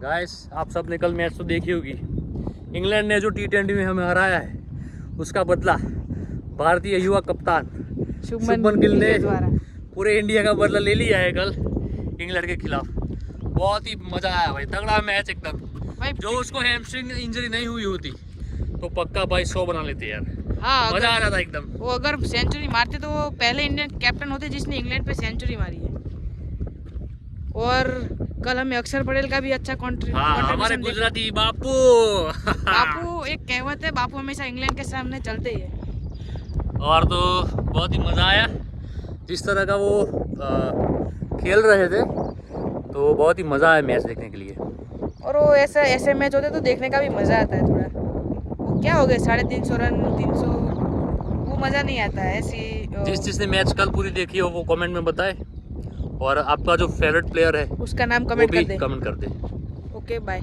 Guys आप सब ने कल मैच तो देखी होगी। इंग्लैंड ने जो T20 में हमें हराया है उसका बदला भारतीय युवा कप्तान शुभमन गिल ने पूरे इंडिया का बदला ले लिया है कल इंग्लैंड के खिलाफ। बहुत ही मजा आया भाई, तगड़ा मैच एकदम। जो उसको हैमस्ट्रिंग इंजरी नहीं हुई होती तो पक्का भाई 100 बना लेते यार। हाँ, मजा आ रहा था एकदम। वो अगर सेंचुरी मारते तो वो पहले इंडियन कैप्टन होते जिसने इंग्लैंड पे सेंचुरी मारी है। और कल हमें अक्षर पटेल का भी अच्छा हमारे गुजराती बापू बापू एक कहावत है, बापू हमेशा इंग्लैंड के सामने चलते ही है। और तो बहुत ही मजा आया जिस तरह का वो खेल रहे थे, तो बहुत ही मजा आया मैच देखने के लिए। और वो ऐसे मैच होते तो देखने का भी मजा आता है थोड़ा। वो क्या हो गए 350 रन 300, वो मजा नहीं आता है ऐसी। जिसने मैच कल पूरी देखी हो वो कमेंट में बताए, और आपका जो फेवरेट प्लेयर है उसका नाम वो कमेंट भी कर दे। कमेंट कर दे। Okay bye.